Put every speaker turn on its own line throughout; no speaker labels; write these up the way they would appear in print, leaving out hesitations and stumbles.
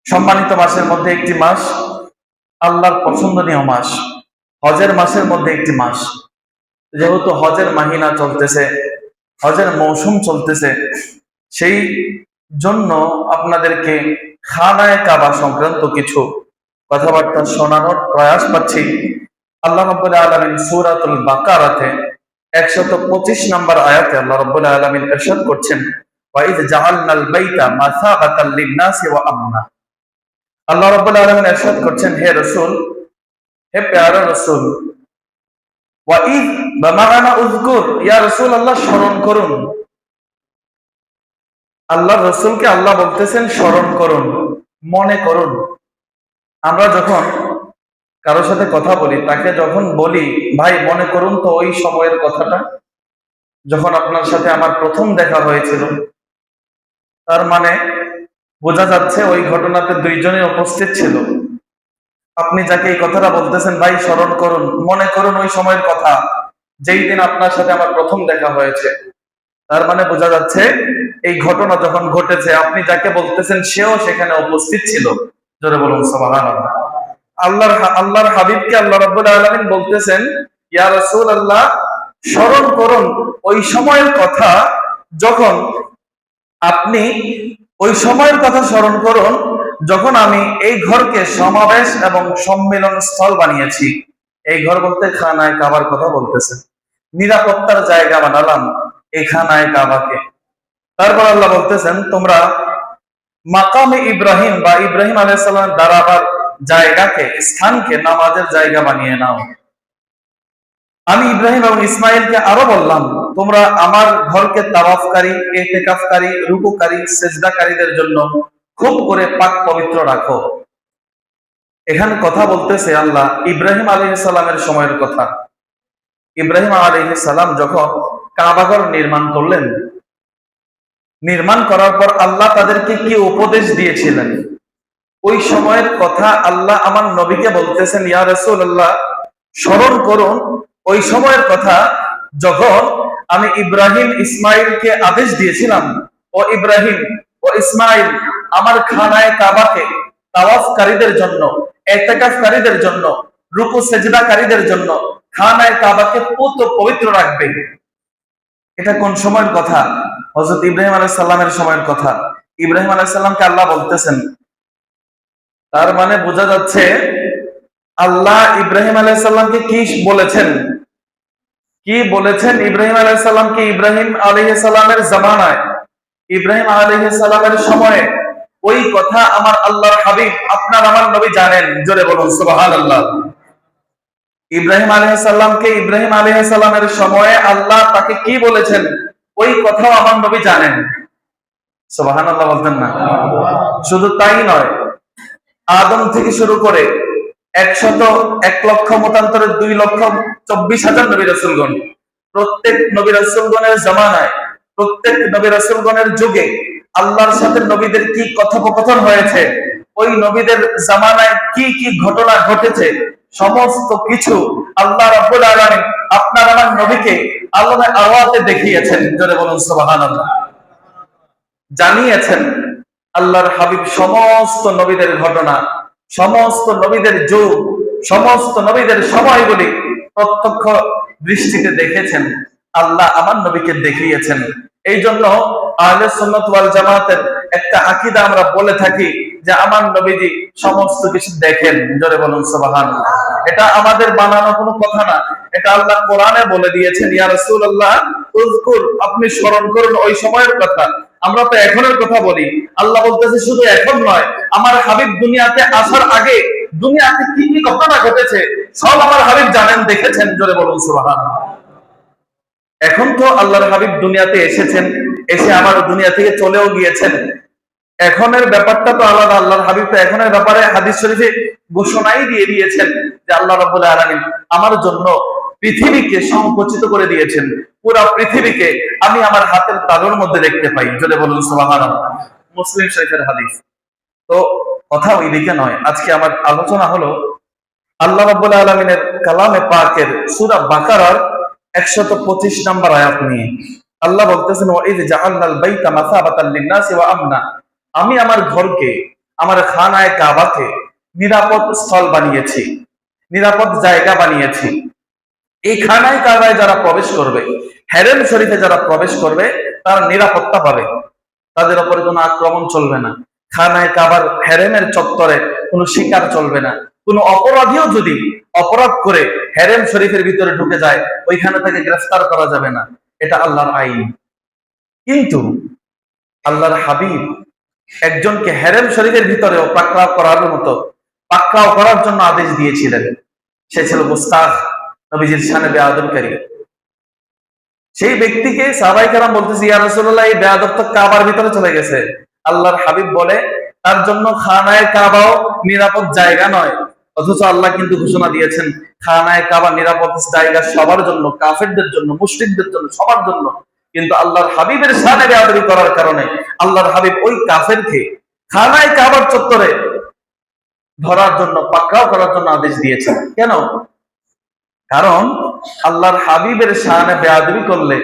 সম্মানিত মাসের মধ্যে একটি মাস, আল্লাহর পছন্দনীয় মাস, হজের মাসের মধ্যে একটি মাস। যেহেতু হজের মাহিনা চলতেছে, হজের মৌসুম চলতেছে, সেই জন্য আপনাদেরকে খানায়ে কাবা সংক্রান্ত কিছু কথাবার্তা শোনানোর প্রয়াস পাচ্ছি। আল্লাহ রাব্বুল আলামিন সূরাতুল বাকারাতে 125 নম্বর আয়াতে আল্লাহ রাব্বুল আলামিন ইরশাদ করছেন, ওয়া ইয জাআলনাল বাইতা মাসাবাতাল লিন-নাসি ওয়া আমনা। আল্লাহ রাব্বুল আলামিন ইরশাদ করছেন, হে রাসূল, হে প্যারা রাসূল, ওয়া ইয বামাআনা উযকুর, ইয়া রাসূলুল্লাহ স্মরণ করুন। আল্লাহর রাসূলকে আল্লাহ বলতেছেন স্মরণ করুন, মনে করুন। আমরা যখন কারোর সাথে কথা বলি, তাকে যখন বলি ভাই মনে করুন তো ওই সময়ের কথাটা, যখন আপনার সাথে আমার প্রথম দেখা হয়েছিল, তার মানে বোঝা যাচ্ছে ওই ঘটনাতে দুইজনই উপস্থিত ছিল। আপনি যাকে এই কথাটা বলতেছেন ভাই স্মরণ করুন, মনে করুন ওই সময়ের কথা, যেই দিন আপনার সাথে আমার প্রথম দেখা হয়েছে, তার মানে বোঝা যাচ্ছে এই ঘটনা যখন ঘটেছে আপনি যাকে বলতেছেন সেও সেখানে উপস্থিত ছিল। জোরে বলুন সুবহানাল্লাহ। আল্লাহর হাবিবকে আল্লাহ রাব্বুল আলামিন বলতেছেন, ইয়া রাসূলুল্লাহ স্মরণ করুন ওই সময়ের কথা, যখন আপনি ওই সময়ের কথা স্মরণ করুন যখন আমি এই ঘরকে সমাবেশ এবং সম্মেলন স্থল বানিয়েছি। এই ঘর বলতে খানায়ে কাবার কথা বলতেছে, নিরাপত্তার জায়গা বানালাম এই খানায়ে কাবাকে। তারপর আল্লাহ বলতেছেন, তোমরা মাকামে ইব্রাহিম বা ইব্রাহিম আলাইহিস সালামের দাঁড়াবার জায়গাকে, স্থানকে নামাজের জায়গা বানিয়ে নাও। আমি ইব্রাহিম এবং ইসমাইলকে আরো বললাম, তোমরা আমার ঘরকে তাওয়াফকারী, ইতিকাফকারী, রুকুকারী, সিজদাকারীদের জন্য খুব করে পাক পবিত্র রাখো। এখানে কথা বলতেছে আল্লাহ ইব্রাহিম আলাইহিস সালামের সময়ের কথা। ইব্রাহিম আলাইহিস সালাম যখন কাবাঘর নির্মাণ করলেন, নির্মাণ করার পর আল্লাহ তাদেরকে কি উপদেশ দিয়েছিলেন, ওই সময়ের কথা আল্লাহ আমার নবীকে বলতেছেন, ইয়া রাসূলুল্লাহ স্মরণ করুন ওই সময়ের কথা যখন আমি ইব্রাহিম ইসমাইলকে আদেশ দিয়েছিলাম, ও ইব্রাহিম ও ইসমাইল আমার খানায়ে কাবাকে তাওয়াফকারীদের জন্য, ইতিকাফকারীদের জন্য, রুকু সিজদাকারীদের জন্য খানায়ে কাবাকে পবিত্র রাখবে। এটা কোন সময়ের কথা? হযরত ইব্রাহিম আলাইহিস সালামের সময়ের কথা। ইব্রাহিম আলাইহিস সালামকে আল্লাহ বলতেছেন, তার মানে বোঝা যাচ্ছে আল্লাহ ইব্রাহিম আলাইহিস সালামকে কি বলেছেন, কি বলেছেন ইব্রাহিম আলাইহিস সালামকে। ইব্রাহিম আলাইহিস সালামের জামানায়, ইব্রাহিম আলাইহিস সালামের সময়ে ওই কথা আমার আল্লাহর হাবিব আপনার আমার নবী জানেন। জোরে বলুন সুবহানাল্লাহ। ইব্রাহিম আলাইহিস সালামকে, ইব্রাহিম আলাইহিস সালামের সময়ে আল্লাহ তাকে কি বলেছেন ওই কথাও আমার নবী জানেন। সুবহানাল্লাহ বলতেন না? শুধু তাই নয়, আদম থেকে শুরু করে 1,00,000 মতান্তরে 2,24,000 নবী রাসূলগণ, প্রত্যেক নবী রাসূলগণের জামানায়, প্রত্যেক নবী রাসূলগণের যুগে আল্লাহর সাথে নবীদের কি কথোপকথন হয়েছে, ওই নবীদের জামানায় কি কি ঘটনা ঘটেছে, সমস্ত কিছু আল্লাহ রাব্বুল আলামিন আপনার আমার নবীকে আল্লাহর আওয়াজে দেখিয়েছেন। জোরে বলুন সুবহানাল্লাহ। জানিয়েছেন আল্লাহর হাবিব সমস্ত নবীদের ঘটনা, সমস্ত নবীদের যুগ, সমস্ত নবীদের সময়গুলি প্রত্যক্ষ দৃষ্টিতে দেখেছেন, আল্লাহ আমার নবীকে দেখিয়েছেন। এই জন্য আহলে সুন্নাত ওয়াল জামাতের একটা আকীদা আমরা বলে থাকি যে আমার নবীজি সমস্ত কিছু দেখেন। জোরে বলুন সুবহানাল্লাহ। এটা আমাদের বানানো কোনো কথা না, এটা আল্লাহ কোরআনে বলে দিয়েছেন, ইয়া রাসূলুল্লাহ উযকুর, আপনি স্মরণ করুন ওই সময়ের কথা। আমরা তো এখনের কথা বলি, আল্লাহ বলতেছে শুধু এখন নয়, আমার হাবিব দুনিয়াতে আসার আগে দুনিয়াতে কি কি ঘটনা ঘটেছে সব আমার হাবিব জানেন, দেখেছেন। জোরে বলুন সুবহানাল্লাহ। এখন তো আল্লাহর হাবিব দুনিয়াতে এসেছেন, এসে আবার দুনিয়া থেকে চলেও গিয়েছেন। এখনের ব্যাপারটা তো আলাদা। আল্লাহর হাবিব তো এখনের ব্যাপারে হাদিস শরীফে ঘোষণাই দিয়ে দিয়েছেন যে আল্লাহ রাব্বুল আলামিন আমার জন্য পৃথিবীকে সংকুচিত করে দিয়েছেন। পুরো পৃথিবীকে আমি আমার হাতের তালুর মধ্যে দেখতে পাই। জোরে বলুন সুবহানাল্লাহ। মুসলিম শরীফের হাদিস। তো কথা ওইদিকে নয়, আজকে আমার আলোচনা হলো আল্লাহ রাব্বুল আলামিনের কালামে পাকের সূরা বাকারার 125 নম্বর আয়াত নিয়ে। আল্লাহ বলতেছেন, ওয়া ইয জাআলনাল বাইতা মাসাবাতাল লিন-নাসি ওয়া আমনা, আমি আমার ঘরকে, আমার খানায় কাবাকে নিরাপদ স্থল বানিয়েছি, নিরাপদ জায়গা বানিয়েছি। এই খানায় কাবায় যারা প্রবেশ করবে, হেরেম শরীফে যারা প্রবেশ করবে, তারা নিরাপত্তা পাবে, তাদের উপরে কোনো আক্রমণ চলবে না। খানায় কাবার হেরেমের চত্বরে কোনো শিকার চলবে না। কোনো অপরাধীও যদি অপরাধ করে হেরেম শরীফের ভিতরে ঢুকে যায়, ওইখানে তাকে গ্রেফতার করা যাবে না। এটা আল্লাহর আইন। কিন্তু আল্লাহর হাবিব একজনকে হেরেম শরীফের ভিতরেও পাকড়াও করার মতো পাকড়াও করার জন্য আদেশ দিয়েছিলেন। সে ছিল মুস্তাক, নবীজির শানে বেয়াদবকারী। সেই ব্যক্তিকে সাহাবায়ে কেরাম বলতেছে, ইয়া রাসূলুল্লাহ, এই বেয়াদব তো কাবার ভিতরে চলে গেছে। আল্লাহর হাবিব বলে, তার জন্য খানায়ে কাবাও নিরাপদ জায়গা নয়। অথচ আল্লাহ কিন্তু ঘোষণা দিয়েছেন খানায়ে কাবা নিরাপদ জায়গা সবার জন্য, কাফেরদের জন্য, মুশরিকদের জন্য, সবার জন্য। কিন্তু আল্লাহর হাবিবের শানে বেয়াদবি করার কারণে আল্লাহর হাবিব ওই কাফেরকে খানায়ে কাবার চত্বরে ধরার জন্য, পাকড়াও করার জন্য আদেশ দিয়েছেন। কেন? কারণ আল্লাহর হাবিবের শানে বেয়াদবি করলে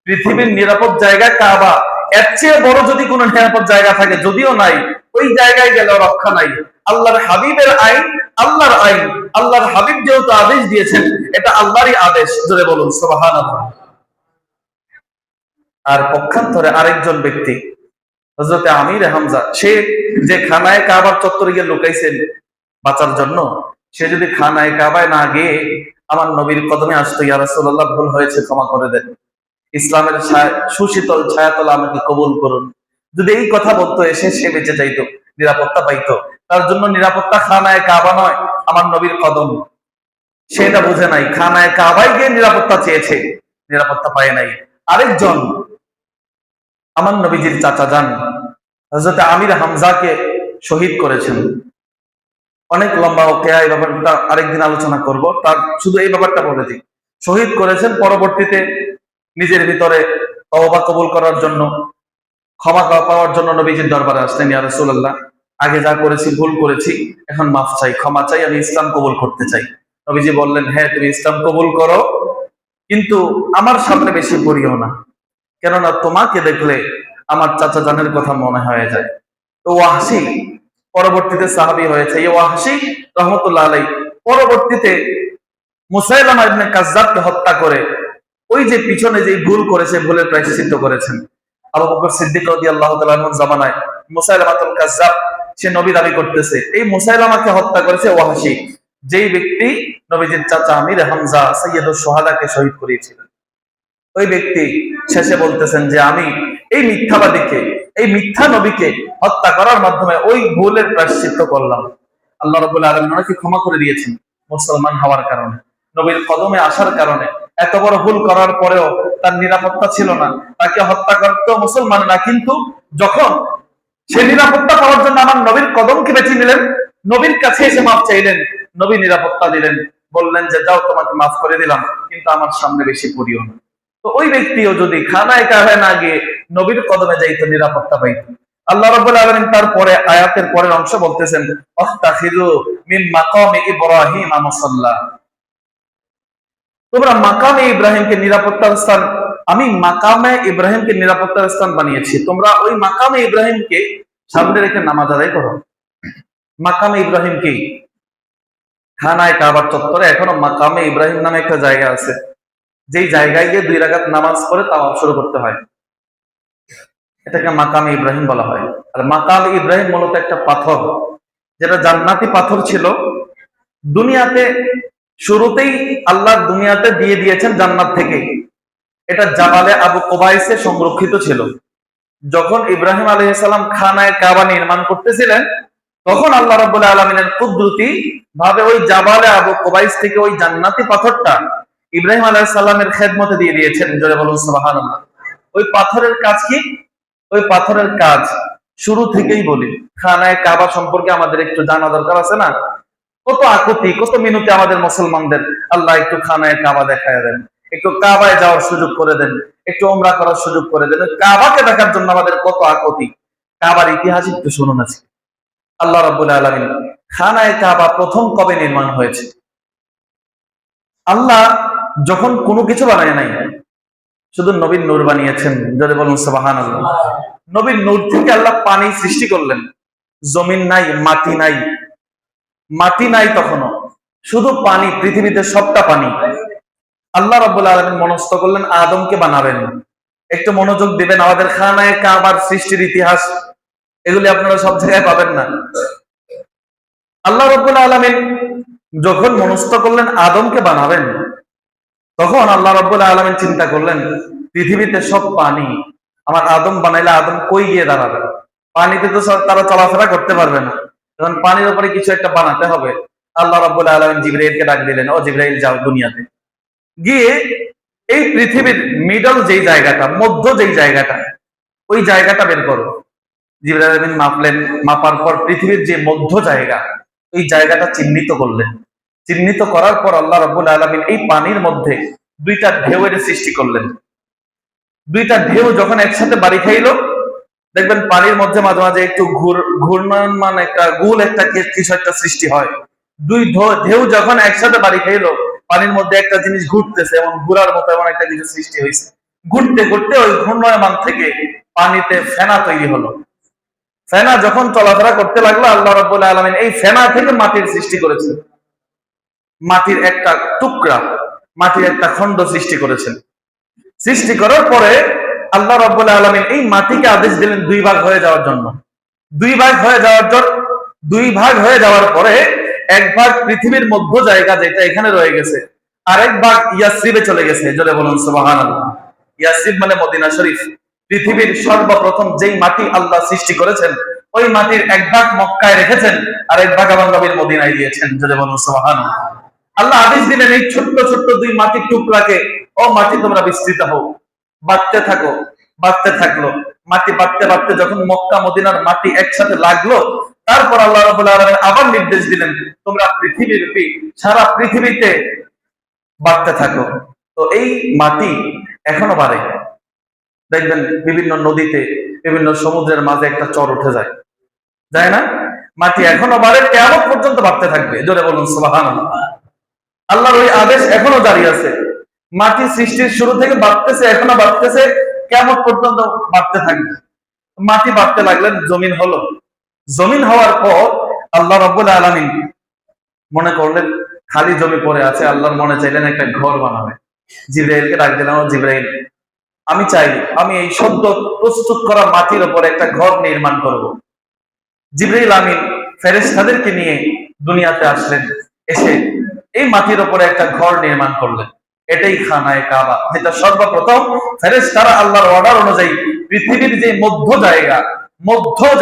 পৃথিবীর নিরাপদ জায়গা কাবা, এর চেয়ে বড় যদি কোনো নিরাপদ জায়গা থাকে, যদিও নাই, ওই জায়গায় গেলেও রক্ষা নাই। আল্লাহর হাবিবের আইন আল্লাহর আইন, আল্লাহর হাবিব যেহেতু আদেশ দিয়েছেন, এটা আল্লাহরই আদেশ। জোরে বলুন সুবহানাল্লাহ। আর পক্ষান্তরে আরেকজন ব্যক্তি হযরতে আমির হামজা, সে যে খানায় কাবার চত্বরে গিয়ে লুকাইছেন বাঁচার জন্য, সে যদি খানায় কাবায় না গিয়ে আমার নবীর কদমে আসতো, ইয়া রাসূলুল্লাহ ভুল হয়েছে, ক্ষমা করে দেন, ইসলামের সুশীতল ছায়াতলা আমাকে কবুল করুন, যদি এই কথা বলতো, এসে সে বেঁচে যাইতো, নিরাপত্তা পাইতো। তার জন্য নিরাপত্তা খানায় কাবা নয়, আমার নবীর কদম। সেটা বুঝে নাই, খানায় কাবায় গিয়ে নিরাপত্তা চেয়েছে, নিরাপত্তা পায় নাই। আরেকজন আমার নবীজির চাচা যান হযরতে আমির হামজাকে শহীদ করেছেন। অনেক লম্বা ওকেয়া, এই ব্যাপারটা আরেকদিন আলোচনা করব। তার শুধু এই ব্যাপারটা বলে দিই, শহীদ করেছেন। পরবর্তীতে নিজের ভিতরে তওবা কবুল করার জন্য, ক্ষমা পাওয়ার জন্য নবীজির দরবারে আসলেন, ইয়া রাসূলুল্লাহ, আগে যা করেছি ভুল করেছি, এখন মাফ চাই, ক্ষমা চাই, আমি ইসলাম কবুল করতে চাই। নবীজি বললেন, হ্যাঁ তুমি ইসলাম কবুল করো, কিন্তু আমার সামনে বেশি করিও না, কেননা তোমাকে দেখলে আমার চাচা জানের কথা মনে হয়ে যায়। তো ওয়াহশী পরবর্তীতে সাহাবী হয়েছে। এই ওয়াহশী রাহমাতুল্লাহ আলাইহি পরবর্তীতে মুসাইলামা ইবনে কাজ্জাবকে হত্যা করে, ওই যে পিছনে যে ভুল করেছে, ভুলের প্রায়শ্চিত্ত করেছেন। আবু বকর সিদ্দিক রাদিয়াল্লাহু তাআলা আনহুর জামানায় মুসাইলামাতুল কাজ্জাব, সে নবী দাবি করতেছে, এই মুসাইলামাকে হত্যা করেছে ওয়াহশী, যেই ব্যক্তি নবীজির চাচা আমির হামজা সাইয়্যিদুশ শুহাদাকে শহীদ করিয়েছিলেন। ওই ব্যক্তি শেষে বলতেছেন যে আমি এই মিথ্যাবাদীকে, এই মিথ্যা নবীকে হত্যা করার মাধ্যমে ওই ভুলের প্রায়শ্চিত্ত করলাম। আল্লাহ রাব্বুল আলামিন ওনাকে ক্ষমা করে দিয়েছেন মুসলমান হওয়ার কারণে, নবীর কদমে আসার কারণে। এত বড় ভুল করার পরেও তার নিরাপত্তা ছিল না, তাকে হত্যা করতো মুসলমান না, কিন্তু যখন সে নিরাপত্তা পাওয়ার জন্য আমার নবীর কদমকে বেছে নিলেন, নবীর কাছে এসে মাফ চাইলেন, নবী নিরাপত্তা দিলেন, বললেন যে যাও, তোমাকে মাফ করে দিলাম, কিন্তু আমার সামনে বেশি করিও না। তো ওই ব্যক্তিও যদি খানায় কাবায় না গিয়ে নবীর কদমে যাইতো, নিরাপত্তা পাইতো। আল্লাহ রাব্বুল আলামিন তারপরে আয়াতের পরের অংশ বলতেছেন, ওয়াত্তাখিযু মিন মাকামি ইব্রাহিম মুসাল্লা, তোমরা মাকামে ইব্রাহিমকে নিরাপত্তার স্থান, আমি মাকামে ইব্রাহিমকে নিরাপত্তার স্থান বানিয়েছি, তোমরা ওই মাকামে ইব্রাহিমকে সামনে রেখে নামাজ আদায় করো। মাকামে ইব্রাহিম কি? খানায় কাবার চত্বরে এখনো মাকামে ইব্রাহিম নামে একটা জায়গা আছে, যেই জায়গায় গিয়ে 2 রাকাত নামাজ পড়ে তাওয়াফ শুরু করতে হয়, এটাকে মাকামে ইব্রাহিম বলা হয়। আর মাকামে ইব্রাহিম মূলত একটা পাথর, যেটা জান্নাতি পাথর ছিল। দুনিয়াতে শুরুতেই আল্লাহ দুনিয়াতে দিয়ে দিয়েছেন জান্নাত থেকে। এটা জাবালে আবু কুবাইসে সংরক্ষিত ছিল। যখন ইব্রাহিম আলাইহিস সালাম খানায় কাবা নির্মাণ করতেছিলেন, তখন আল্লাহ রাব্বুল আলামিনের কুদরতি ভাবে ওই জাবালে আবু কুবাইস থেকে ওই জান্নাতি পাথরটা ইব্রাহিম আলাইহিস সালামের খেদমতে দিয়ে দিয়েছেন। জোরে বলুন সুবহানাল্লাহ। ওই পাথরের কাজ কি? ওই পাথরের কাজ শুরু থেকেই বলি, খানায় কাবা সম্পর্কে আমাদের একটু জানা দরকার আছে না? কত আকুতি, কত মিনতি আমাদের মুসলমানদের, আল্লাহ একটু খানায় কাবা দেখায় দেন, একটু কাবায় যাওয়ার সুযোগ করে দেন, একটু ওমরা করার সুযোগ করে দেন। কাবাকে দেখার জন্য আমাদের কত আকুতি। কাবার ইতিহাস একটু শুনুন আছে। আল্লাহ রাব্বুল আলামিন খানায় কাবা প্রথম কবে নির্মাণ হয়েছে? আল্লাহ যখন কোনো কিছু বানায় নাই, শুধু নবীর নূর বানিয়েছেন। যদি বলুন সুবহানাল্লাহ। নবীর নূর থেকে আল্লাহ পানি সৃষ্টি করলেন, জমিন নাই, মাটি নাই, মাটি নাই তখনও, শুধু পানি, পৃথিবীতে সবটা পানি। আল্লাহ রাব্বুল আলামিন মনস্থ করলেন আদমকে বানাবেন। একটু মনোযোগ দিবেন, আমাদের খানায়ে কাবার সৃষ্টির ইতিহাস এগুলি আপনারা সব জায়গায় পাবেন না। আল্লাহ রাব্বুল আলামিন যখন মনস্থ করলেন আদমকে বানাবেন, তখন আল্লাহ রাব্বুল আলামিন চিন্তা করলেন পৃথিবীতে সব পানি, আমার আদম বানাইলে আদম কই গিয়ে দাঁড়াবে? পানিতে তো তারা চলাফেরা করতে পারবে না, তখন পানির উপরে কিছু একটা বানাতে হবে। আল্লাহ রাব্বুল আলামিন জিবরাইলকে ডাক দিলেন, ও জিবরাইল যাও দুনিয়াতে গিয়ে এই পৃথিবীর মিডল যেই জায়গাটা, মধ্য যেই জায়গাটা, ওই জায়গাটা বের করো। জিবরাইল আমিন মাপলেন, মাপার পর পৃথিবীর যে মধ্য জায়গা, ওই জায়গাটা চিহ্নিত করলেন। চিহ্নিত করার পর আল্লাহ রাব্বুল আলামিন এই পানির মধ্যে দুইটা ঢেউয়ের সৃষ্টি করলেন। দুইটা ঢেউ যখন একসাথে বাড়ি খাইলো, দেখবেন পানির মধ্যে মাঝে মাঝে একটু ঘূর্ণমান একটা গোল একটা কিছু একটা সৃষ্টি হয়। দুই ঢেউ যখন একসাথে বাড়ি খাইলো, পানির মধ্যে একটা জিনিস ঘুরতেছে এবং ঘোরার মতো এমন একটা কিছু সৃষ্টি হয়েছে। ঘুরতে ঘুরতে ওই ঘূর্ণয়মান থেকে পানিতে ফেনা তৈরি হলো। ফেনা যখন চলাফেরা করতে লাগলো, আল্লাহ রাব্বুল আলামিন এই ফেনা থেকে মাটির সৃষ্টি করেছেন। মাটির একটা টুকরা, মাটির একটা খণ্ড সৃষ্টি করেছেন। সৃষ্টি করার পরে আল্লাহ রাব্বুল আলামিন এই মাটিকে আদেশ দিলেন দুই ভাগ হয়ে যাওয়ার জন্য। দুই ভাগ হয়ে যাওয়ার পরে এক ভাগ পৃথিবীর মধ্য জায়গা যেটা এখানে রয়ে গেছে, আরেক ভাগ ইয়াসরিবে চলে গেছে। জোরে বলুন সুবহানাল্লাহ। ইয়াসরিব মানে মদিনা শরীফ। পৃথিবীর সর্বপ্রথম যেই মাটি আল্লাহ সৃষ্টি করেছেন, ওই মাটির এক ভাগ মক্কায় রেখেছেন, আর এক ভাগ আবার নবীর মদিনায় দিয়েছেন। জোরে বলুন সুবহানাল্লাহ। আল্লাহ আদেশ দিলেন এই ছোট্ট ছোট্ট দুই মাটির টুকরাকে, ও মাটি তোমরা বিস্তৃত হও, বাড়তে থাকো। বাড়তে থাকলো, মাটি বাড়তে বাড়তে যখন মক্কা মদিনার মাটি একসাথে লাগলো, তারপর আল্লাহ রাব্বুল আলামিন আবার নির্দেশ দিলেন তোমরা পৃথিবীব্যাপী সারা পৃথিবীতে বাড়তে থাকো। তো এই মাটি এখনো বাড়ে। দেখবেন বিভিন্ন নদীতে, বিভিন্ন সমুদ্রের মাঝে একটা চর উঠে যায়, যায় না? মাটি এখনো বাড়ে, কিয়ামত পর্যন্ত বাড়তে থাকবে। জোরে বলুন সুবহানাল্লাহ। আল্লাহর ওই আদেশ এখনো জারি আছে। মাটি সৃষ্টির শুরু থেকে বাড়তেছে, এখনো বাড়তেছে, কিয়ামত পর্যন্ত বাড়তে থাকবে। মাটি বাড়তে লাগলেন, জমিন হলো। জমিন হওয়ার পর আল্লাহ রাব্বুল আলামিন মনে করলেন খালি জমি পড়ে আছে, আল্লাহর মনে চাইলেন একটা ঘর বানাবে। জিবরাইলকে ডাক দিলাম, ও জিবরাইল, আমি চাই আমি এই সদ্য প্রস্তুত করা মাটির উপর একটা ঘর নির্মাণ করব। জিবরাইল আমিন ফেরেশতাদেরকে নিয়ে দুনিয়াতে আসলেন, এসে এই মাটির উপরে একটা ঘর নির্মাণ করলেন। এটাই খানায়ে কাবা, যেটা সর্বপ্রথম ফেরেশতারা আল্লাহর অর্ডার অনুযায়ী পৃথিবীর যে মধ্য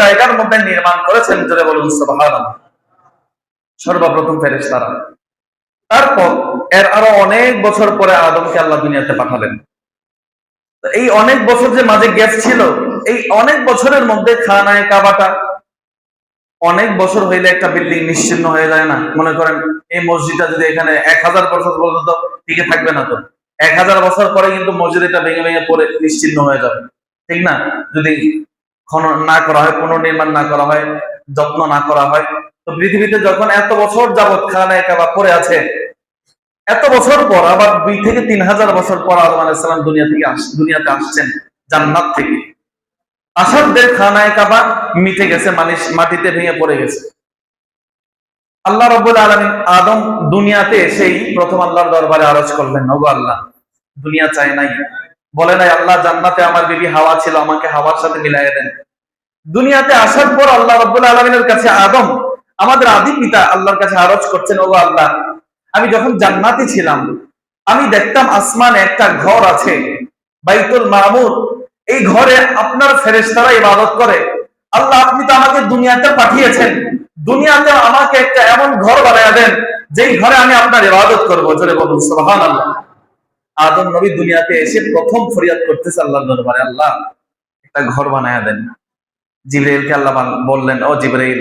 জায়গার মধ্যে নির্মাণ করেছেন। জোরে বলুন সুবহানাল্লাহ। সর্বপ্রথম ফেরেশতারা। তারপর এর আরো অনেক বছর পরে আদমকে আল্লাহ দুনিয়াতে পাঠালেন। এই অনেক বছর যে মাঝে গ্যাপ ছিল, এই অনেক বছরের মধ্যে খানায়ে কাবাটা, অনেক বছর হইলে একটা বিল্ডিং নিশ্চিহ্ন হয়ে যায় না? মনে করেন এই মসজিদটা যদি এখানে 1000 বছর পর্যন্ত টিকে থাকবে না, তো 1000 বছর পরে কিন্তু মসজিদ এটা ভেঙে ভেঙে পড়ে নিশ্চিহ্ন হয়ে যাবে, ঠিক না? যদি খনন না করা হয়, পুনর্নির্মাণ না করা হয়, যত্ন না করা হয়। তো পৃথিবীতে যখন এত বছর যাবৎ খানায়ে কাবা পড়ে আছে, এত বছর পর আবার 2 থেকে 3000 বছর পর আদম আলাইহিস সালাম দুনিয়াতে আসছেন জান্নাত থেকে। আসার দের খানায়ে কাবা মিটে গেছে, মাটিতে ভেঙে পড়ে গেছে। আল্লাহ রাব্বুল আলামিন আদম দুনিয়াতে এসেই প্রথম আল্লাহর দরবারে আরজ করলেন, ওগো আল্লাহ, দুনিয়া চাই নাই, বলে নাই আল্লাহ জান্নাতে আমার বিবি হাওয়া ছিল, আমাকে হাওয়ার সাথে মিলাইয়া দেন। দুনিয়াতে আসার পর আল্লাহ রাব্বুল আলামিনের কাছে আদম, আমাদের আদি পিতা, আল্লাহর কাছে আরজ করছেন, ওগো আল্লাহ, আমি যখন জান্নাতে ছিলাম আমি দেখতাম আসমানে একটা ঘর আছে, বাইতুল মামুর। এই ঘরে আপনার ফেরেশতারা ইবাদত করে। আল্লাহ, আপনি তো আমাকে দুনিয়াতে পাঠিয়েছেন, দুনিয়াতে আমাকে একটা এমন ঘর বানায়া দেন যেই ঘরে আমি আপনার ইবাদত করব। জোরে বলুন সুবহানাল্লাহ। আদম নবী দুনিয়াতে এসে প্রথম ফরিয়াদ করতেছে আল্লাহর দরবারে, আল্লাহ একটা ঘর বানায়া দেন। জিবরাইলকে আল্লাহ বললেন, ও জিবরাইল,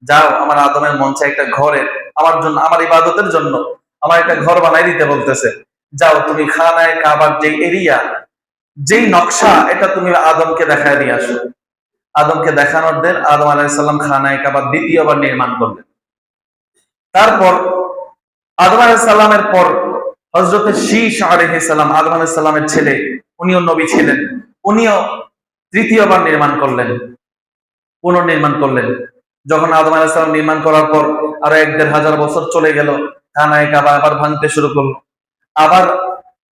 যাও আমার আদমের মন চায় একটা ঘরের, আমার জন্য, আমার ইবাদতের জন্য আমার একটা ঘর বানাই দিতে বলতেছে। যাও তুমি খানায়ে কাবার যে এরিয়া, যেই নকশা, এটা তুমি আদমকে দেখায় দিয়ে আসো। আদমকে দেখানোর দেন আদম আলাইহিস সালাম খানায়ে কাবা দ্বিতীয়বার নির্মাণ করলেন। তারপর আদম আলাইহিস সালামের পর হযরত শীশ আলাইহিস সালাম, আদম আলাইহিস সালামের ছেলে, উনিও নবী ছিলেন, উনিও তৃতীয়বার নির্মাণ করলেন, পুনর্নির্মাণ করলেন। যখন আদম আলাইহিস সালাম নির্মাণ করার পর আরো ১-১.৫ হাজার বছর চলে গেল, খানায়ে কাবা আবার ভাঙতে শুরু করলো। আবার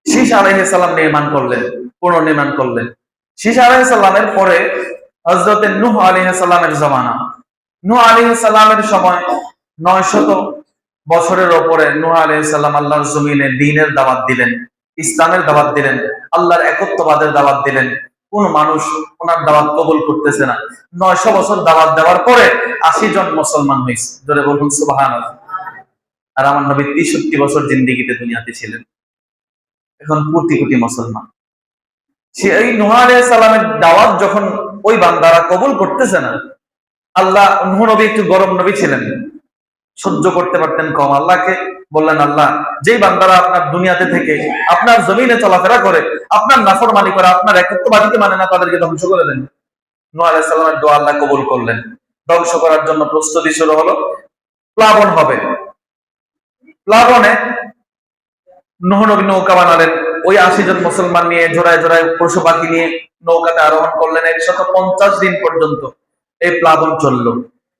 শীশ আলাইহিস সালাম নির্মাণ করলেন, পুনর্নির্মাণ করলেন। শীশ আলাইহিস সালামের পরে হযরতে নূহ আলাইহিস সালামের জামানা। নূহ আলাইহিস সালামের সময় ৯০০ বছরের ওপরে নূহ আলাইহিস সালাম আল্লাহর জমিনে দ্বীনের দাওয়াত দিলেন, ইসলামের দাওয়াত দিলেন, আল্লাহর একত্ববাদের দাওয়াত দিলেন। কোন মানুষ ওনার দাওয়াত কবুল করতেছে না। ৯০০ বছর দাওয়াত দেওয়ার পরে ৮০ জন মুসলমান হয়েছে। জোরে বলুন সুবহানাল্লাহ। আর আমার নবী ৬৩ বছর জিন্দেগিতে দুনিয়াতে ছিলেন, এখন কোটি কোটি মুসলমান। সেই নূহ আলাইহিস সালামের দাওয়াত যখন ওই বান্দারা কবুল করতেছে না, আল্লাহ, নূহ নবী একটু গরম নবী ছিলেন, সহ্য করতে পারতেন কম। আল্লাহকে বললেন, আল্লাহ, যেই বান্দারা আপনার দুনিয়াতে থেকে আপনার জমিনে চলাফেরা করে, আপনার নাফরমানি করে, আপনার একত্ববাদীকে মানে না, তাদেরকে ধ্বংস করে দেন। নূহ আলাইহিস সালামের দোয়া আল্লাহ কবুল করলেন। ধ্বংস করার জন্য প্রস্তুতি শুরু হলো। প্লাবন হবে। প্লাবনে নূহ নবী নৌকা বানালেন। ওই ৮০ জন মুসলমান নিয়ে, জোড়ায় জোড়ায় পশু পাখি নিয়ে নৌকাতে আরোহণ করলেন। ১৫০ দিন পর্যন্ত এই প্লাবন চললো।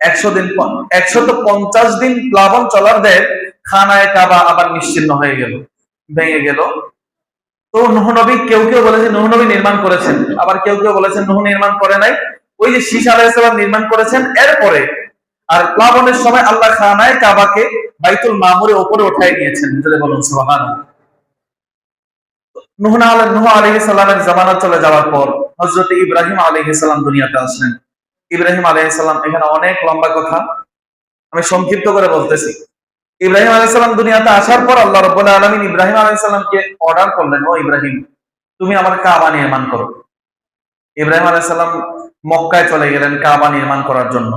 ১৫০ দিন প্লাবন চলার দেয় খানায়ে কাবা আবার নিশ্চিহ্ন হয়ে গেল, ভেঙে গেল। তো নূহ নবী, কেউ কেউ বলেছেন নূহ নবী নির্মাণ করেছেন, আবার কেউ কেউ বলেছেন নূহ নির্মাণ করে নাই, ওই যে শীশ আলাইহিস সালাম নির্মাণ করেছেন এরপরে। আর প্লাবনের সময় আল্লাহ খানায়ে কাবাকে বাইতুল মামুরের উপরে উঠায় নিয়েছেন। যদি বলুন সুবহানাল্লাহ। নূহ আলাইহিস সালামের জামানা চলে যাওয়ার পর হযরত ইব্রাহিম আলাইহিস সালাম দুনিয়াতে আসলেন। ইব্রাহিম আলাইহিস সালাম, এখানে অনেক লম্বা কথা, আমি সংক্ষিপ্ত করে বলতেছি। ইব্রাহিম আলাইহিস সালাম দুনিয়াতে আসার পর আল্লাহ রাব্বুল আলামিন ইব্রাহিম আলাইহিস সালামকে অর্ডার করলেন, ও ইব্রাহিম, তুমি আমার কাবা নির্মাণ করো। ইব্রাহিম আলাইহিস সালাম মক্কায় চলে গেলেন কাবা নির্মাণ করার জন্য।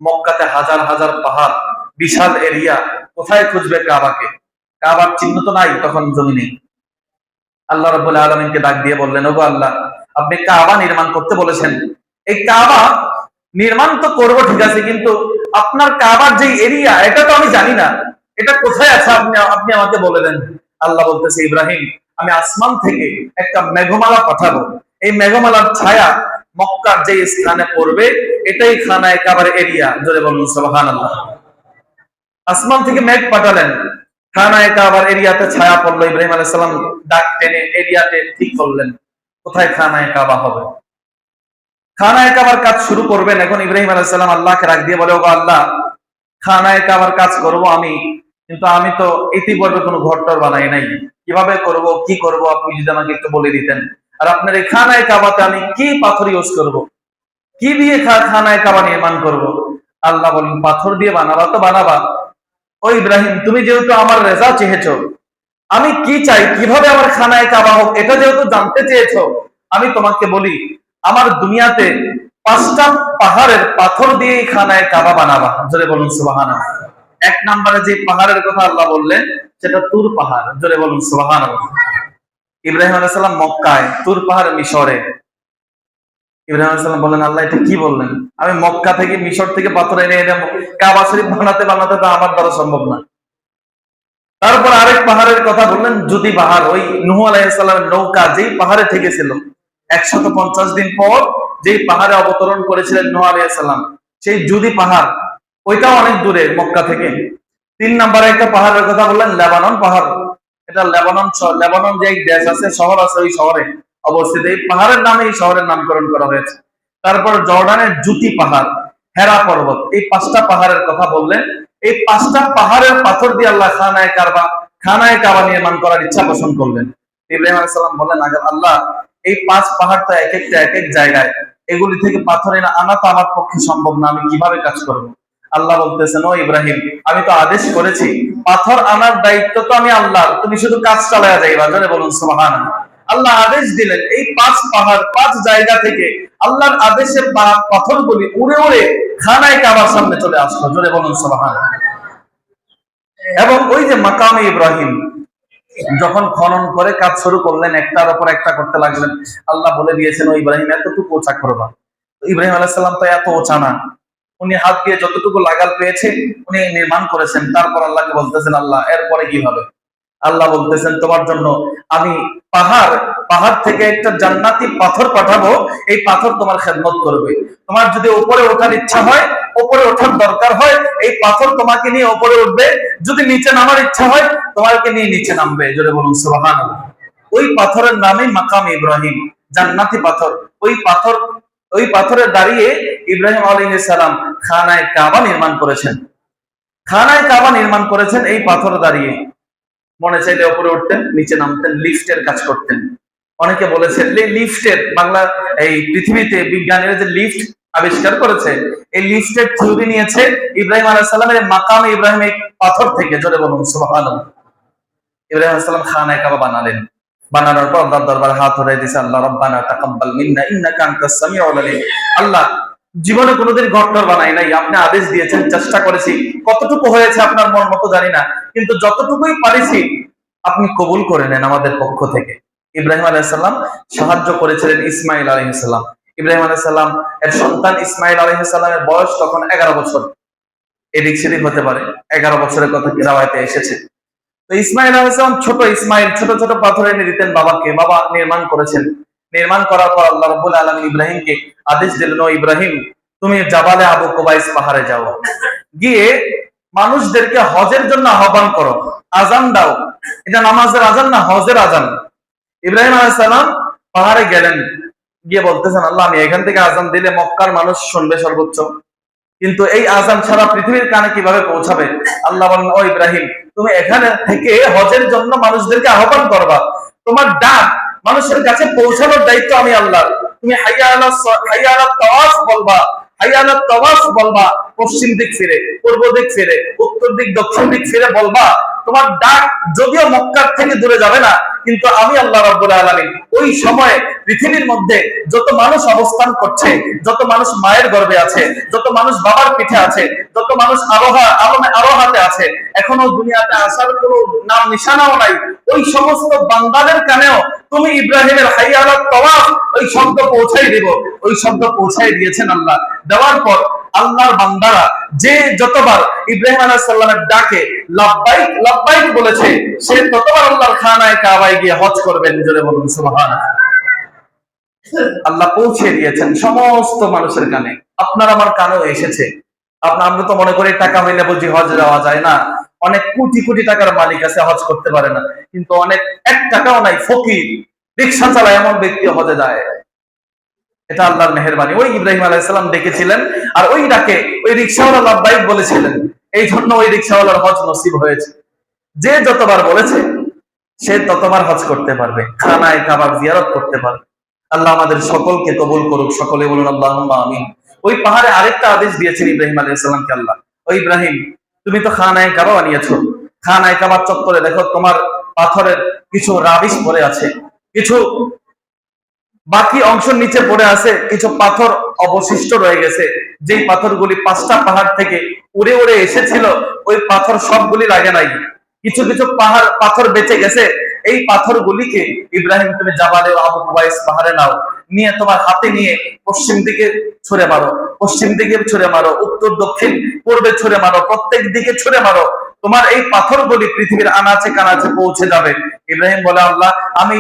মক্কাতে হাজার হাজার পাহাড়, বিশাল এরিয়া, কোথায় খুঁজবে কাবাকে? কাবার চিহ্ন তো নাই তখন জমিনে। আল্লাহ রাব্বুল আলামিনকে ডাক দিয়ে বললেন, ওগো আল্লাহ, আপনি কাবা নির্মাণ করতে বলেছেন, এই কাবা নির্মাণ তো করবো ঠিক আছে, কিন্তু আপনার কাবার যে এরিয়া, এটা তো আমি জানি না, এটা কোথায় আছে, আপনি আমাকে বলে দেন। আল্লাহ বলতেছে, ইব্রাহিম, আমি আসমান থেকে একটা মেঘমালা পাঠাবো, এই মেঘমালার ছায়া মক্কার যে স্থানে পড়বে, এটাই খানায়ে কাবার এরিয়া। জোরে বলুন সুবহানাল্লাহ। আসমান থেকে মেঘ পাঠালেন, খানায়ে কাবার এরিয়াতে ছায়া পড়লো। ইব্রাহিম আলাইহিস সালাম ডাক টেনে এরিয়াতে ঠিক করলেন কোথায় খানায়ে কাবা হবে। খানায়ে কাবার কাজ শুরু করবেন। এখন ইব্রাহিম আলাইহিস সালাম আল্লাহকে ডাক দিয়ে বলে, ওগো আল্লাহ, খানায়ে কাবার কাজ করব আমি, কিন্তু আমি তো ইতিপূর্বে কোনো ঘরটর বানাই নাই, কিভাবে করব, কি করব, আপনি যদি আমাকে একটু বলে দিতেন। আর আপনার এই খানায়ে কাবাতে আমি কি পাথর ইউজ করব, কি দিয়ে খানায়ে কাবা নির্মাণ করব? আল্লাহ বলেন, পাথর দিয়ে বানাবা তো বানাবা। ও ইব্রাহিম, তুমি যেহেতু আমার রেজা চেয়েছো, আমি কি চাই, কিভাবে আমার খানায়ে কাবা হোক, এটা যেহেতু জানতে চেয়েছো, আমি তোমাকে বলি, আমার দুনিয়াতে 5টা পাহাড়ের পাথর দিয়ে খানায়ে কাবা বানাবা। জোরে বলুন সুবহানাল্লাহ। ১ নম্বরে যে পাহাড়ের কথা আল্লাহ বললেন, সেটা তুর পাহাড়। জোরে বলুন সুবহানাল্লাহ। ইব্রাহিম আলাইহিস সালাম মক্কায়, তুর পাহাড় মিশরে। ইব্রাহিম আলাইহিস সালাম বলেন, আল্লাহ, এটা কি বললেন? আমি মক্কা থেকে, মিশর থেকে পাথর এনে এনে কাবা শরীফ বানাতে বানাতে তো আমার দ্বারা সম্ভব না। তারপর আরেক পাহাড়ের কথা বললেন, জুদি পাহাড়। ওই নূহ আলাইহিস সালামের নৌকা যেই পাহাড়ে ঠেকেছিল, ১৫০ দিন পর যেই পাহাড়ে অবতরণ করেছিলেন নূহ আলাইহিস সালাম, সেই জুদি পাহাড়, ওইটাও অনেক দূরে মক্কা থেকে। ৩ নম্বরে একটা পাহাড়ের কথা বললেন, লেবানন পাহাড়। এটা লেবানন যে দেশ আছে, শহর আছে, ওই শহরে অবস্থিত। এই পাহাড়ের নামে এই শহরের নামকরণ করা হয়েছে। তারপর জর্ডানের জুতি পাহাড়, হেরা পর্বত, এই 5টা পাহাড়ের কথা বললেন। এই 5টা পাহাড়ের পাথর দিয়ে আল্লাহ খানায়ে কাবা নির্মাণ করার ইচ্ছা পোষণ করলেন। ইব্রাহিম আলাইহিস সালাম বললেন, আল্লাহ, এই 5 পাহাড় তো এক একটা এক এক জায়গায়, এগুলি থেকে পাথর এনে আনা তো আমার পক্ষে সম্ভব না, আমি কিভাবে কাজ করব? আল্লাহ বলতেছেন, ও ইব্রাহিম, আমি তো আদেশ করেছি, পাথর আনার দায়িত্ব তো আমি আল্লাহর, তুমি শুধু কাজ চালায়া যাইবা। জোরে বলুন সুবহানাল্লাহ। আল্লাহ আদেশ দিলেন, এই 5 পাহাড় 5 জায়গা থেকে আল্লাহর আদেশে পাথরগুলি উড়ে উড়ে খানায়ে কাবার সামনে চলে আসলো। জোরে বলুন সুবহানাল্লাহ। এবং ওই যে মাকামে ইব্রাহিম, যখন খনন করে কাজ শুরু করলেন, একটার উপর একটা করতে লাগলেন, আল্লাহ বলে দিয়েছেন, ও ইব্রাহিম, এতটুকু উঁচা করবা। ইব্রাহিম আলাইহিস সালাম তো এত উঁচা না, উনি হাত দিয়ে যতটুকু লাগাল পেয়েছে উনি নির্মাণ করেছেন। তারপর আল্লাহকে বলতেছেন, আল্লাহ, এরপরে কি হবে? আল্লাহ বলতেছেন তোমার জন্য আমি পাহাড় পাহাড় থেকে একটা জান্নাতি পাথর পাঠাবো, এই পাথর তোমার খেদমত করবে। তোমার যদি উপরে ওঠার ইচ্ছা হয়, উপরে ওঠার দরকার হয়, এই পাথর তোমাকে নিয়ে উপরে উঠবে। যদি নিচে নামার ইচ্ছা হয়, তোমাকে নিয়ে নিচে নামবে। জোরে বলুন সুবহানাল্লাহ। ওই পাথরের নামে মাকাম ইব্রাহিম, জান্নাতি পাথর। ওই পাথর, ওই পাথরে দাঁড়িয়ে ইব্রাহিম আলাইহিস সালাম খানায়ে কাবা নির্মাণ করেছেন। খানায়ে কাবা নির্মাণ করেছেন এই পাথর দাঁড়িয়ে। মনে চাইলে উপরে উঠতেন, নিচে নামতেন, লিফটের কাজ করতেন। অনেকে বলেছে লিফটের বাংলা, এই পৃথিবীতে বিজ্ঞানীরা যে লিফট আবিষ্কার করেছে, এই লিফটের থিওরি নিয়েছে ইব্রাহিম আলাইহিস সালামের মাকাম ইব্রাহিম এই পাথর থেকে। জোরে বলুন সুবহানাল্লাহ। ইব্রাহিম আলাইহিস সালাম খানায়ে কাবা বানালেন। বানানোর পর আল্লাহর দরবারে হাত উঠাই দিয়েছে, আল্লাহ রাব্বানা তাকাব্বাল মিন্না ইন্নাকা আনতাস সামিউল আলিম। আল্লাহ, জীবনে কোনোদিন ঘরটর বানাই নাই, আপনি আদেশ দিয়েছেন, চেষ্টা করেছি, কতটুকু হয়েছে আপনার মন মতো জানি না, কিন্তু যতটুকুই পারিছি আপনি কবুল করে নেন আমাদের পক্ষ থেকে। ইব্রাহিম আলাইহিস সালাম সাহায্য করেছিলেন ইসমাইল আলাইহিস সালাম। ইব্রাহিম আলাইহিস সালাম এর সন্তান ইসমাইল আলাইহিস সালামের বয়স তখন 11 বছর। এদিক সেদিক হতে পারে, 11 বছরের কথা কি রাওয়ায়াতে এসেছে। তো ইসমাইল আলাইহিস সালাম ছোট ইসমাইল ছোট ছোট পাথর এনে দিতেন বাবাকে, বাবা নির্মাণ করেছেন। নির্মাণ করার পর আল্লাহ রাব্বুল আলামিন ইব্রাহিমকে আদেশ দিলেন, ও ইব্রাহিম, তুমি জাবালে আবু কুবাইস পাহাড়ে যাও, গিয়ে মানুষদেরকে হজের জন্য আহ্বান করো, আজান দাও। এটা নামাজের আজান না, হজের আজান। ইব্রাহিম আলাইহিস সালাম পাহাড়ে গেলেন, গিয়ে বলতেছেন, আল্লাহ, আমি এখান থেকে আজান দিলে মক্কার মানুষ শুনবে সর্বোচ্চ, কিন্তু এই আজান সারা পৃথিবীর কানে কিভাবে পৌঁছাবে? আল্লাহ বলেন, ও ইব্রাহিম, তুমি এখানে থেকে হজের জন্য মানুষদেরকে আহ্বান করবা। তোমার ডাক মানুষের কাছে পৌঁছানোর দায়িত্ব আমি আল্লাহর। তুমি হাইয়া আলা তাওয়াফ বলবা, হাইয়া আলা তাওয়াফ বলবা, পশ্চিম দিক ফিরে, পূর্ব দিক ফিরে, উত্তর দিক, দক্ষিণ দিক ফিরে বলবা। তোমার ডাক যদিও মক্কার থেকে দূরে যাবে না, কিন্তু আমি আল্লাহ রাব্বুল আলামিন ওই সময়ে পৃথিবীর মধ্যে যত মানুষ অবস্থান করছে, যত মানুষ মায়ের গর্ভে আছে, যত মানুষ বাবার পিঠে আছে, যত মানুষ আরোহাতে আছে, এখনো দুনিয়াতে আসার কোনো নাম নিশানাও নাই, ওই সমস্ত বান্দাদের কানেও তুমি ইব্রাহিমের হাইয়া আলা তাওয়াফ ওই শব্দ পৌঁছাই দিব। ওই শব্দ পৌঁছাই দিয়েছেন আল্লাহ। দেওয়ার পর আল্লাহর বান্দারা যে যতবার ইব্রাহিম আলাইহিস সালামের ডাকে লাব্বাইক লাব্বাইক বলেছে, সে ততবার আল্লাহর খানায়ে কাবায় গিয়ে হজ করবেন। জোরে বলুন সুবহানাল্লাহ। আল্লাহ পৌঁছে দিয়েছেন সমস্ত মানুষের কানে, আপনার আমার কানেও এসেছে। আমরা তো মনে করি টাকা হইলে বুঝি হজ যাওয়া যায় না। অনেক কোটি কোটি টাকার মালিক আছে, হজ করতে পারে না, কিন্তু অনেক 1 টাকাও নাই, ফকির, রিকশা চালায়, এমন ব্যক্তি হজে যায়। এটা আল্লাহর মেহেরবানি। ওই ইব্রাহিম আলাইহিস সালাম ডেকেছিলেন, আর ওই ডাকে ওই রিকশাওয়ালা লাব্বাইক বলেছিলেন, এই জন্য ওই রিকশাওয়ালার হজ নসিব হয়েছে। যে যতবার বলেছে সে ততবার হজ করতে পারবে, খানায়ে কাবা জিয়ারত করতে পারবে। আল্লাহ আমাদের সকলকে কবুল করুক, সকলে বলুন আল্লাহুম্মা আমিন। ওই পাহাড়ে আরেকটা আদেশ দিয়েছেন ইব্রাহিম আলাইহিস সালামকে আল্লাহ, ও ইব্রাহিম, তুমি তো খানায়ে কাবা বানিয়েছো, খানায়ে কাবার চত্বরে দেখো তোমার পাথরের কিছু রাবিশ পড়ে আছে, কিছু বাকি অংশ নিচে পড়ে আছে, কিছু পাথর অবশিষ্ট রয়ে গেছে। যেই পাথরগুলি 5টা পাহাড় থেকে উড়ে উড়ে এসেছিল, ওই পাথর সবগুলি লাগে নাই, কিছু কিছু পাথর বেঁচে গেছে। এই পাথরগুলিকে ইব্রাহিম তুমি জাবালে আবু কুবাইস পাহাড়ে নাও, নিয়ে তোমার হাতে নিয়ে পশ্চিম দিকে ছুঁড়ে মারো, পশ্চিম দিকে ছুঁড়ে মারো, উত্তর দক্ষিণ পূর্বে ছুঁড়ে মারো, প্রত্যেক দিকে ছুঁড়ে মারো। তোমার এই পাথরগুলি পৃথিবীর আনাচে কানাচে পৌঁছে যাবে। ইব্রাহিম বলে, আল্লাহ, আমি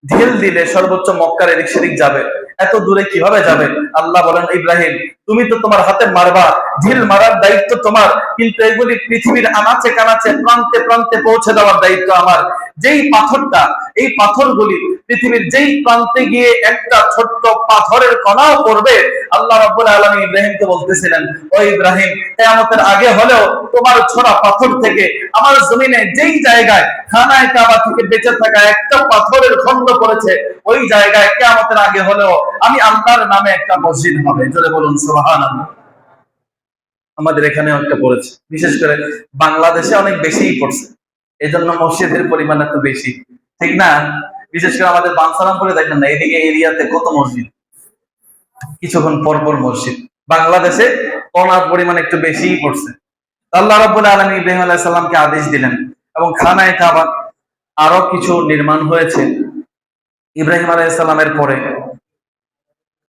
ঢিল দিলে সর্বোচ্চ মক্কার এদিক সেদিক যাবে, এত দূরে কিভাবে যাবে? আল্লাহ বলেন, ইব্রাহিম, তুমি তো তোমার হাতে মারবা, ঢিল মারার দায়িত্ব তোমার, কিন্তু এগুলি পৃথিবীর আনাচে কানাচে প্রান্তে প্রান্তে পৌঁছে দেওয়ার দায়িত্ব আমার। যেই পাথরটা, এই পাথরগুলি পৃথিবীর যেই প্রান্তে গিয়ে একটা ছোট্ট পাথরের কণাও পড়বে, আল্লাহ রাব্বুল আলামিন ইব্রাহিমকে বলতেছিলেন, ও ইব্রাহিম, কিয়ামতের আগে হলেও তোমার ছোড়া পাথর থেকে আমার জমিনে যেই জায়গায় খানায়ে কাবা থেকে বেঁচে থাকা একটা পাথরের খণ্ড পড়েছে, ওই জায়গায় কিয়ামতের আগে হলেও আমি আল্লাহর নামে একটা মসজিদ হবে। জোরে বলুন সুবহানাল্লাহ। আমাদের এখানেও একটা পড়েছে, বিশেষ করে বাংলাদেশে অনেক বেশিই পড়ছে, এই জন্য মসজিদের পরিমাণ এত বেশি, ঠিক না? বিশেষ করে আমাদের বানসারামপুরে দেখেন না, এদিকে এরিয়াতে কত মসজিদ, কিছুক্ষণ পর পর মসজিদ। বাংলাদেশে কণার পরিমাণ একটু বেশিই পড়ছে। আল্লাহ রাব্বুল আলামিন ইব্রাহিম আলাইহিস সালামকে আদেশ দিলেন, এবং খানায়ে কাবা আরো কিছু নির্মাণ হয়েছে ইব্রাহিম আলাইহিস সালামের পরে।